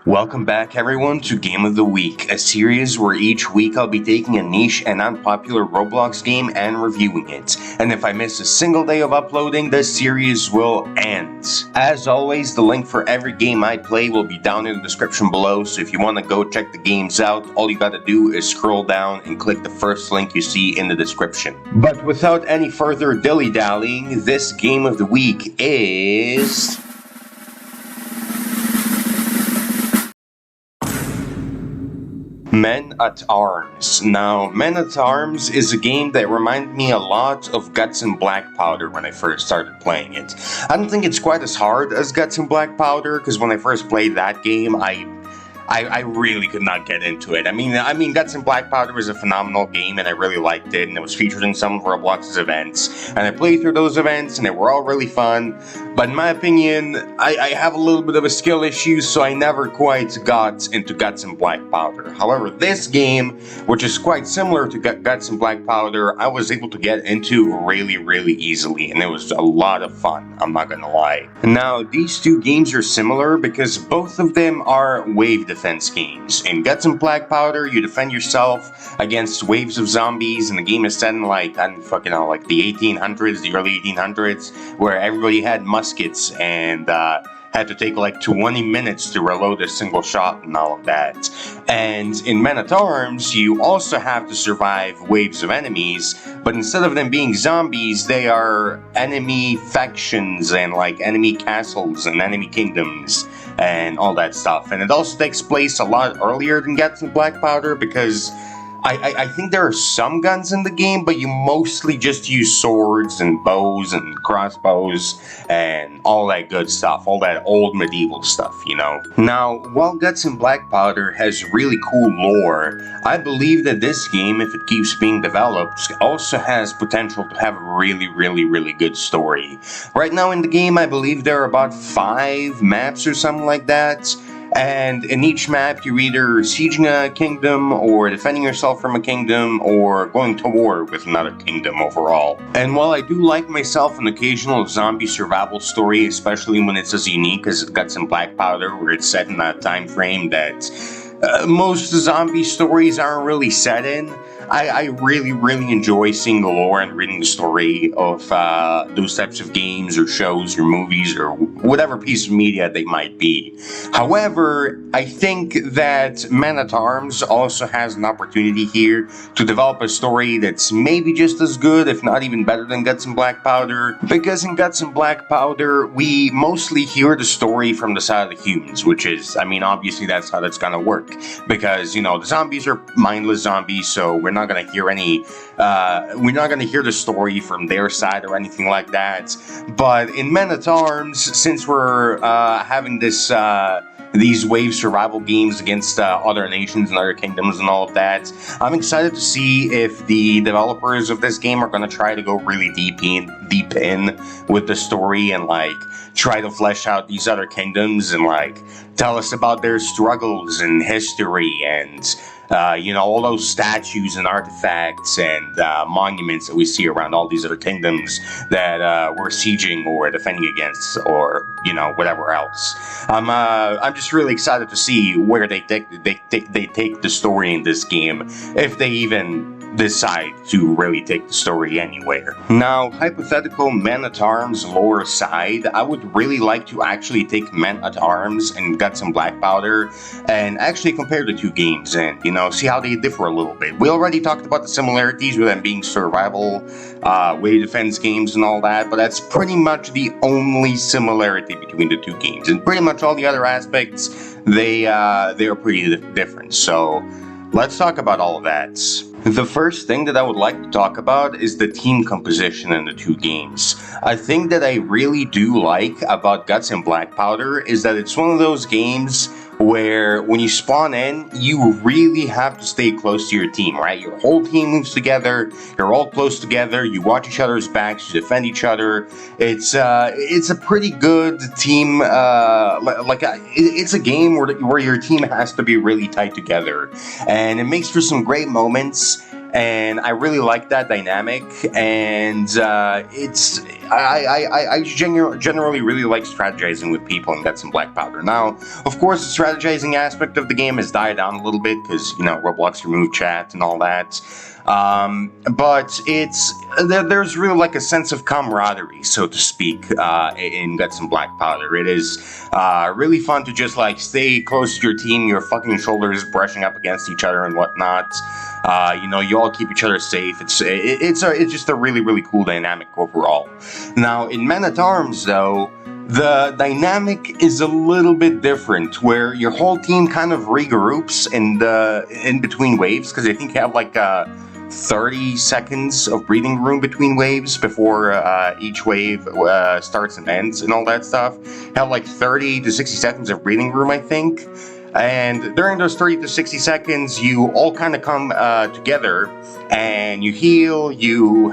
Welcome back everyone to Game of the Week, a series where each week I'll be taking a niche and unpopular Roblox game and reviewing it. And if I miss a single day of uploading, this series will end. As always, the link for every game I play will be down in the description below, so if you want to go check the games out, all you gotta do is scroll down and click the first link you see in the description. But without any further dilly-dallying, this Game of the Week is... Men at Arms. Now, Men at Arms is a game that reminded me a lot of Guts and Blackpowder when I first started playing it. I don't think it's quite as hard as Guts and Blackpowder, because when I first played that game, I really could not get into it. I mean, Guts and Blackpowder was a phenomenal game, and I really liked it, and it was featured in some of Roblox's events, and I played through those events, and they were all really fun, but in my opinion, I have a little bit of a skill issue, so I never quite got into Guts and Blackpowder. However, this game, which is quite similar to Guts and Blackpowder, I was able to get into really easily, and it was a lot of fun, I'm not gonna lie. Now, these two games are similar because both of them are wave defense games. In Guts and Blackpowder, you defend yourself against waves of zombies, and the game is set in like, I don't fucking know, like the 1800s, the early 1800s, where everybody had muskets and had to take like 20 minutes to reload a single shot and all of that. And in Men at Arms, you also have to survive waves of enemies, but instead of them being zombies, they are enemy factions and like enemy castles and enemy kingdoms and all that stuff. And it also takes place a lot earlier than Guts and Blackpowder because I think there are some guns in the game, but you mostly just use swords and bows and crossbows and all that good stuff, all that old medieval stuff, you know. Now, while Guts and Blackpowder has really cool lore, I believe that this game, if it keeps being developed, also has potential to have a really good story. Right now in the game, I believe there are about 5 maps or something like that. And in each map, you're either sieging a kingdom, or defending yourself from a kingdom, or going to war with another kingdom overall. And while I do like myself an occasional zombie survival story, especially when it's as unique as Guts and Blackpowder, where it's set in a time frame that most zombie stories aren't really set in, I really enjoy seeing the lore and reading the story of those types of games or shows or movies or whatever piece of media they might be. However, I think that Men at Arms also has an opportunity here to develop a story that's maybe just as good, if not even better than Guts and Blackpowder, because in Guts and Blackpowder, we mostly hear the story from the side of the humans, which is, I mean, obviously that's how that's gonna work, because, you know, the zombies are mindless zombies, so we're not gonna hear the story from their side or anything like that. But in Men at Arms, since we're having these wave survival games against other nations and other kingdoms and all of that, I'm excited to see if the developers of this game are going to try to go really deep in with the story and like try to flesh out these other kingdoms and like tell us about their struggles and history and you know, all those statues and artifacts and monuments that we see around all these other kingdoms that we're sieging or defending against, or, you know, whatever else. I'm just really excited to see where they take the story in this game, if they even decide to really take the story anywhere. Now, hypothetical Men at Arms lore aside, I would really like to actually take Men at Arms and Guts and Blackpowder and actually compare the two games and, you know, see how they differ a little bit. We already talked about the similarities with them being survival, wave defense games and all that, but that's pretty much the only similarity between the two games. And pretty much all the other aspects, they are pretty different. So let's talk about all of that. The first thing that I would like to talk about is the team composition in the two games. A thing that I really do like about Guts and Blackpowder is that it's one of those games where when you spawn in, you really have to stay close to your team, right? Your whole team moves together, you're all close together, you watch each other's backs, you defend each other. It's a pretty good team, it's a game where your team has to be really tight together, and it makes for some great moments. and I really like that dynamic. And I generally really like strategizing with people and Guts and Black Powder. Now, of course, the strategizing aspect of the game has died down a little bit because Roblox removed chat and all that. But there's really like a sense of camaraderie, so to speak, in Guts and Black Powder. It is really fun to just like stay close to your team, your fucking shoulders brushing up against each other and whatnot. You all keep each other safe. It's just a really, really cool dynamic overall. Now, in Men at Arms, though, the dynamic is a little bit different, where your whole team kind of regroups in between waves, because I think you have like 30 seconds of breathing room between waves before each wave starts and ends and all that stuff. You have like 30 to 60 seconds of breathing room, I think. And during those 30 to 60 seconds, you all kind of come together and you heal, you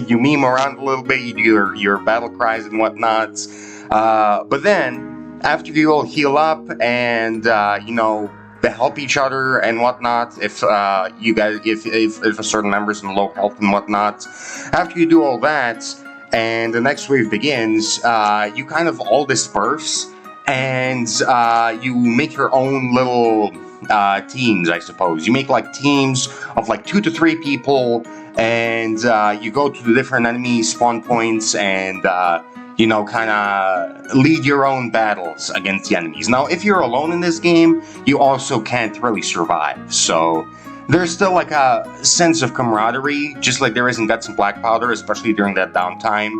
meme around a little bit, you do your battle cries and whatnot. But then, after you all heal up and, help each other and whatnot, if a certain member's in low health and whatnot, after you do all that, and the next wave begins, you kind of all disperse, and you make your own little teams, I suppose. You make like teams of like 2 to 3 people, and you go to the different enemy spawn points and kind of lead your own battles against the enemies. Now, if you're alone in this game, you also can't really survive. So there's still like a sense of camaraderie, just like there is in Guts and Black Powder, especially during that downtime.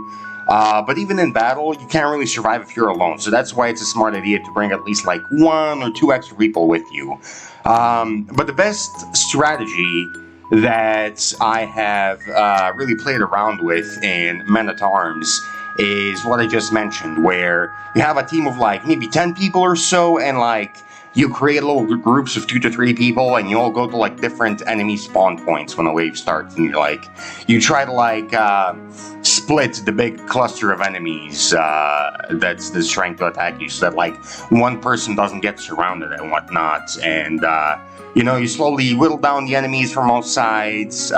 But even in battle, you can't really survive if you're alone. So that's why it's a smart idea to bring at least like 1 or 2 extra people with you. But the best strategy that I have really played around with in Men at Arms is what I just mentioned, where you have a team of like maybe 10 people or so, and like you create little groups of 2 to 3 people, and you all go to like different enemy spawn points when a wave starts, and you try to like split the big cluster of enemies that's trying to attack you, so that like one person doesn't get surrounded and whatnot, and you slowly whittle down the enemies from all sides.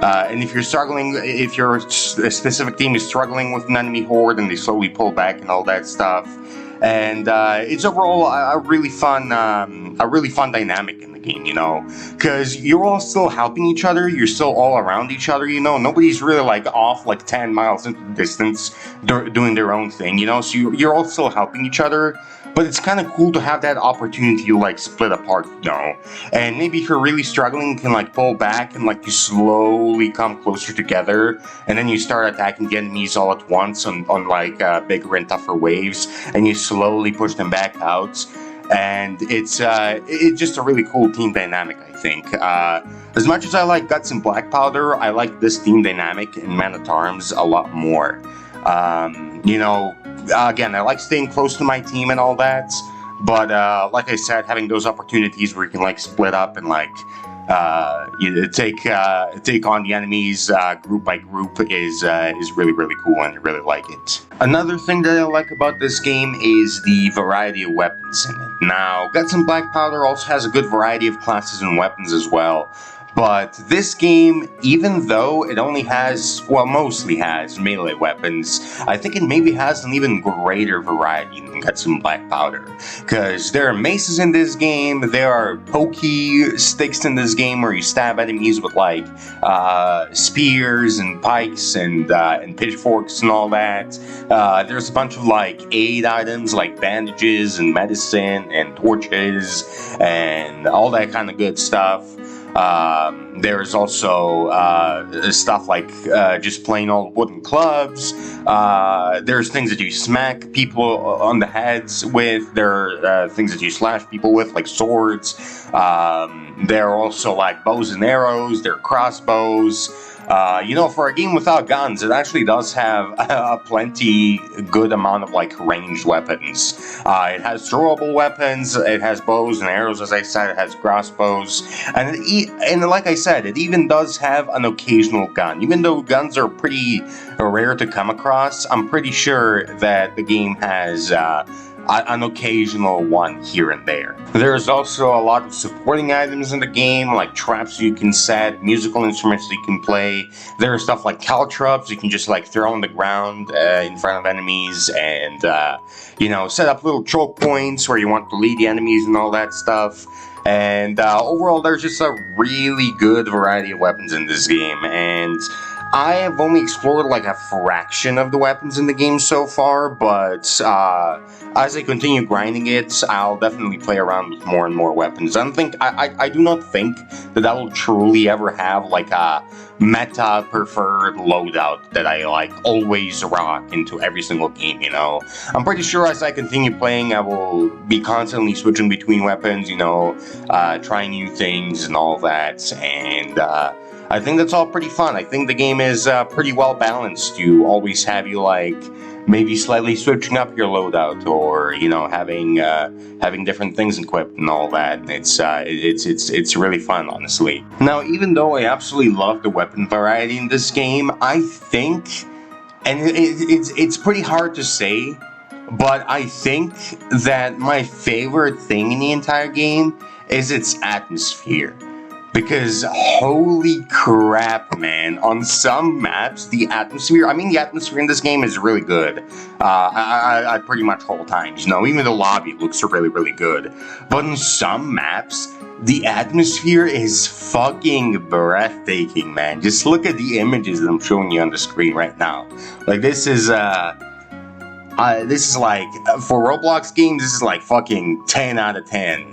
And if your specific team is struggling with an enemy horde, and they slowly pull back and all that stuff. And it's overall a really fun dynamic in the game, because you're all still helping each other. You're still all around each other, Nobody's really like off like 10 miles into the distance doing their own thing, So you're all still helping each other. But it's kind of cool to have that opportunity to like split apart, And maybe if you're really struggling, you can like pull back and like you slowly come closer together, and then you start attacking the enemies all at once on like bigger and tougher waves, and you slowly push them back out. And it's just a really cool team dynamic, I think. As much as I like Guts and Black Powder, I like this team dynamic in Men at Arms a lot more. Again, I like staying close to my team and all that, but like I said, having those opportunities where you can like split up and like take on the enemies group by group is really, really cool, and I really like it. Another thing that I like about this game is the variety of weapons in it. Now, Guts and Black Powder also has a good variety of classes and weapons as well. But this game, even though it mostly has melee weapons, I think it maybe has an even greater variety than Guts and Black Powder. Because there are maces in this game, there are pokey sticks in this game where you stab enemies with like spears and pikes and pitchforks and all that. There's a bunch of like aid items like bandages and medicine and torches and all that kind of good stuff. There's also stuff like just plain old wooden clubs. There's things that you smack people on the heads with. There are things that you slash people with, like swords. There are also like bows and arrows. There are crossbows. For a game without guns, it actually does have a plenty good amount of like ranged weapons. It has throwable weapons, it has bows and arrows, as I said, it has crossbows, and like I said, it even does have an occasional gun. Even though guns are pretty rare to come across, I'm pretty sure that the game has an occasional one here and there. There's also a lot of supporting items in the game, like traps you can set, musical instruments you can play. There's stuff like caltrops you can just like throw on the ground in front of enemies, and set up little choke points where you want to lead the enemies and all that stuff. And overall, there's just a really good variety of weapons in this game, and I have only explored like a fraction of the weapons in the game so far, but as I continue grinding it, I'll definitely play around with more and more weapons. I do not think that I will truly ever have like a meta preferred loadout that I like always rock into every single game, I'm pretty sure as I continue playing, I will be constantly switching between weapons, trying new things and all that, and I think that's all pretty fun. I think the game is pretty well balanced. You always have you like maybe slightly switching up your loadout, or having different things equipped and all that. It's really fun, honestly. Now, even though I absolutely love the weapon variety in this game, I think, and it's pretty hard to say, but I think that my favorite thing in the entire game is its atmosphere. Because holy crap, man, on some maps, the atmosphere in this game is really good. I pretty much whole times, even the lobby looks really, really good. But on some maps, the atmosphere is fucking breathtaking, man. Just look at the images that I'm showing you on the screen right now. Like, this is like, for Roblox games, this is like fucking 10 out of 10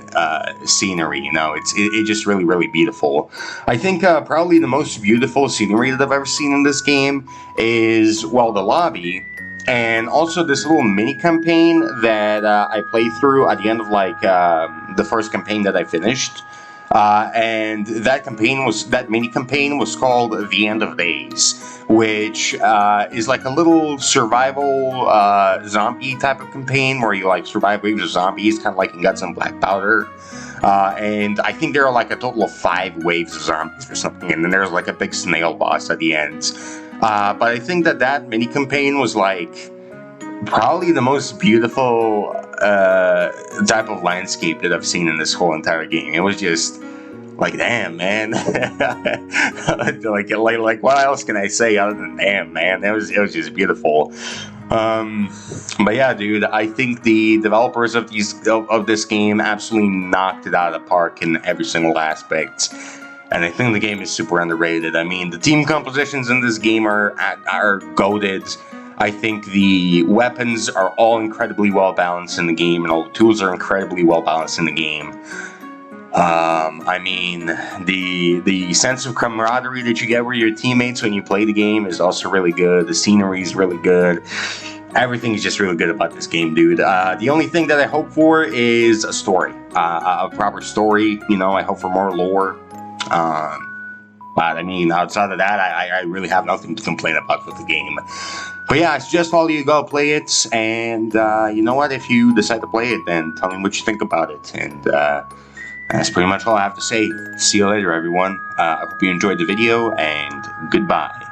scenery, it's just really, really beautiful. I think probably the most beautiful scenery that I've ever seen in this game is, well, the lobby, and also this little mini campaign that I played through at the end of like the first campaign that I finished. And that mini campaign was called The End of Days, which is like a little survival zombie type of campaign where you like survive waves of zombies, kind of like in Guts and Blackpowder. And I think there are like a total of 5 waves of zombies or something, and then there's like a big snail boss at the end. But I think that mini campaign was like probably the most beautiful type of landscape that I've seen in this whole entire game. It was just like, damn, man. like what else can I say other than damn, man? It was just beautiful. But yeah, dude, I think the developers of this game absolutely knocked it out of the park in every single aspect. And I think the game is super underrated. I mean, the team compositions in this game are goated. I think the weapons are all incredibly well balanced in the game, and all the tools are incredibly well balanced in the game. I mean, the sense of camaraderie that you get with your teammates when you play the game is also really good. The scenery is really good. Everything is just really good about this game, dude. The only thing that I hope for is a story, a proper story. I hope for more lore. But I mean, outside of that, I really have nothing to complain about with the game. But yeah, I suggest all of you go play it, and you know what? If you decide to play it, then tell me what you think about it. And that's pretty much all I have to say. See you later, everyone. I hope you enjoyed the video, and goodbye.